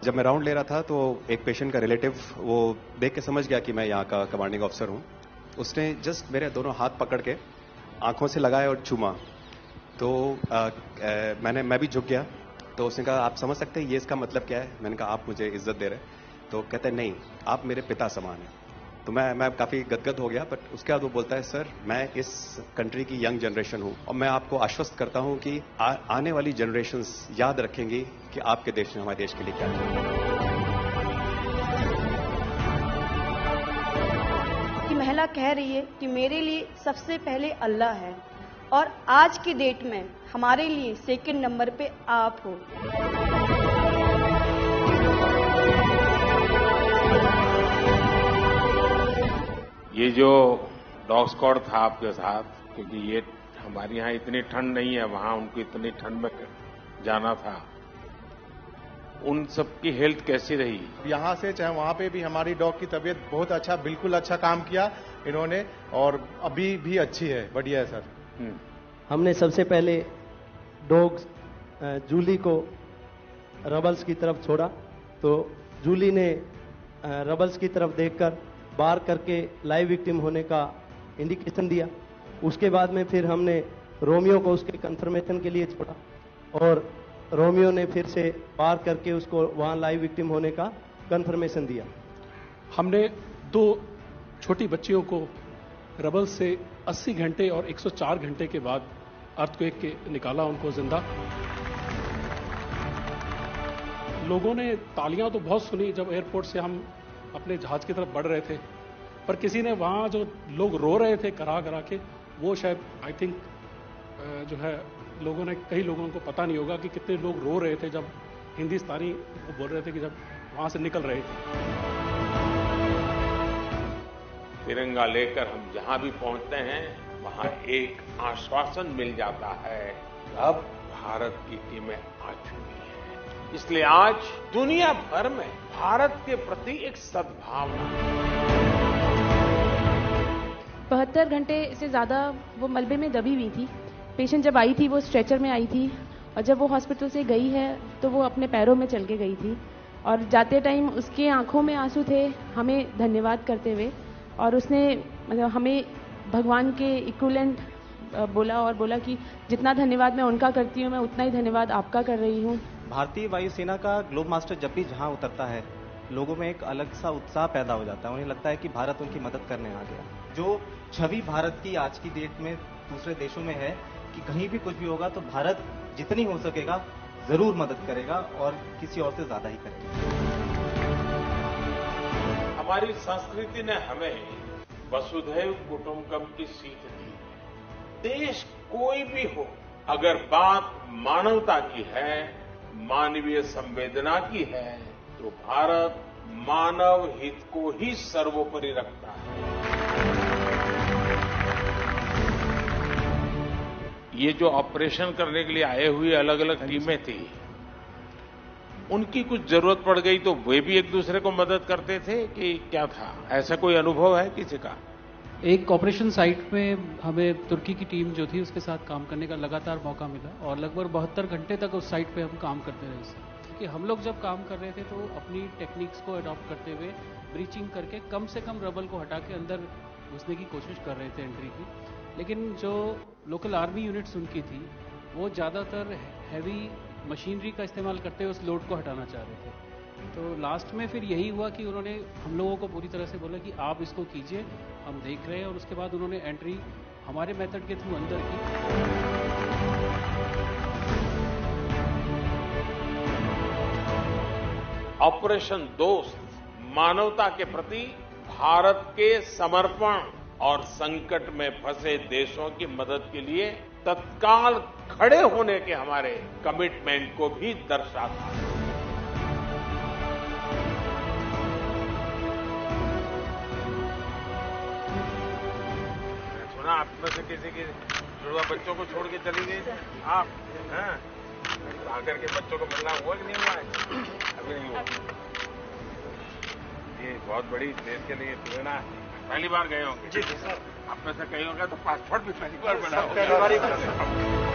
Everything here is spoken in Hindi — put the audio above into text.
जब मैं राउंड ले रहा था तो एक पेशेंट का रिलेटिव वो देख के समझ गया कि मैं यहाँ का कमांडिंग ऑफिसर हूँ। उसने जस्ट मेरे दोनों हाथ पकड़ के आंखों से लगाए और चूमा। तो मैं भी झुक गया। तो उसने कहा आप समझ सकते हैं ये इसका मतलब क्या है? मैंने कहा आप मुझे इज्जत दे रहे हैं। तो कहते हैं नहीं, आप मेरे पिता समान हैं। तो मैं काफी गदगद हो गया। बट उसके बाद वो बोलता है सर मैं इस कंट्री की यंग जनरेशन हूं और मैं आपको आश्वस्त करता हूं कि आने वाली जनरेशंस याद रखेंगी कि आपके देश ने हमारे देश के लिए क्या किया। कि महिला कह रही है कि मेरे लिए सबसे पहले अल्लाह है और आज की डेट में हमारे लिए सेकंड नंबर पे आप हो। ये जो डॉग स्क्वाड था आपके साथ, क्योंकि ये हमारे यहाँ इतनी ठंड नहीं है, वहां उनको इतनी ठंड में जाना था, उन सबकी हेल्थ कैसी रही? यहाँ से चाहे वहाँ पे भी हमारी डॉग की तबीयत बहुत अच्छा, बिल्कुल अच्छा काम किया इन्होंने और अभी भी अच्छी है, बढ़िया है सर। हमने सबसे पहले डॉग जूली को रबल्स की तरफ छोड़ा तो जूली ने रबल्स की तरफ देखकर बार करके लाइव विक्टिम होने का इंडिकेशन दिया। उसके बाद में फिर हमने रोमियो को उसके कंफर्मेशन के लिए छोड़ा और रोमियो ने फिर से बार करके उसको वहां लाइव विक्टिम होने का कंफर्मेशन दिया। हमने 2 छोटी बच्चियों को रबल से 80 घंटे और 104 घंटे के बाद अर्थक्वेक के निकाला उनको जिंदा। लोगों ने तालियां तो बहुत सुनी जब एयरपोर्ट से हम अपने जहाज की तरफ बढ़ रहे थे, पर किसी ने वहां जो लोग रो रहे थे करा करा के, वो शायद आई थिंक जो है लोगों ने, कई लोगों को पता नहीं होगा कि कितने लोग रो रहे थे जब हिंदुस्तानी वो बोल रहे थे कि जब वहां से निकल रहे थे। तिरंगा लेकर हम जहां भी पहुंचते हैं वहां एक आश्वासन मिल जाता है, अब भारत की टीमें आ चुकी हैं। इसलिए आज दुनिया भर में भारत के प्रति एक सद्भावना। 72 घंटे से ज्यादा वो मलबे में दबी हुई थी। पेशेंट जब आई थी वो स्ट्रेचर में आई थी और जब वो हॉस्पिटल से गई है तो वो अपने पैरों में चल के गई थी और जाते टाइम उसके आंखों में आंसू थे हमें धन्यवाद करते हुए, और उसने मतलब हमें भगवान के इक्विवेलेंट बोला और बोला कि जितना धन्यवाद मैं उनका करती हूँ मैं उतना ही धन्यवाद आपका कर रही हूँ। भारतीय वायुसेना का ग्लोब मास्टर जब भी जहां उतरता है लोगों में एक अलग सा उत्साह पैदा हो जाता है। उन्हें लगता है कि भारत उनकी मदद करने आ गया। जो छवि भारत की आज की डेट में दूसरे देशों में है कि कहीं भी कुछ भी होगा तो भारत जितनी हो सकेगा जरूर मदद करेगा और किसी और से ज्यादा ही करेगा। हमारी संस्कृति ने हमें वसुधैव कुटुंबकम की सीख दी। देश कोई भी हो, अगर बात मानवता की है, मानवीय संवेदना की है, तो भारत मानव हित को ही सर्वोपरि रखता है। ये जो ऑपरेशन करने के लिए आए हुए अलग अलग टीमें थी, उनकी कुछ जरूरत पड़ गई तो वे भी एक दूसरे को मदद करते थे कि क्या था? ऐसा कोई अनुभव है किसी का? एक ऑपरेशन साइट में हमें तुर्की की टीम जो थी उसके साथ काम करने का लगातार मौका मिला और लगभग 72 घंटे तक उस साइट पे हम काम करते रहे। कि हम लोग जब काम कर रहे थे तो अपनी टेक्निक्स को अडॉप्ट करते हुए ब्रीचिंग करके कम से कम रबल को हटा के अंदर घुसने की कोशिश कर रहे थे एंट्री की। लेकिन जो लोकल आर्मी यूनिट्स उनकी थी वो ज़्यादातर हैवी मशीनरी का इस्तेमाल करते हुए उस लोड को हटाना चाह रहे थे। तो लास्ट में फिर यही हुआ कि उन्होंने हम लोगों को पूरी तरह से बोला कि आप इसको कीजिए, हम देख रहे हैं, और उसके बाद उन्होंने एंट्री हमारे मेथड के थ्रू अंदर की। ऑपरेशन दोस्त मानवता के प्रति भारत के समर्पण और संकट में फंसे देशों की मदद के लिए तत्काल खड़े होने के हमारे कमिटमेंट को भी दर्शाता है। सुना आप में से किसी की जुड़वा बच्चों को छोड़ के चली गई थी आप, हैं? आकर के बच्चों को मिलना हुआ कि नहीं हुआ है? अभी नहीं हुआ। ये बहुत बड़ी देश के लिए प्रेरणा है। पहली बार गए होंगे? जी सर। आप में से कई होगा तो पासपोर्ट भी पहली बार बना होगा।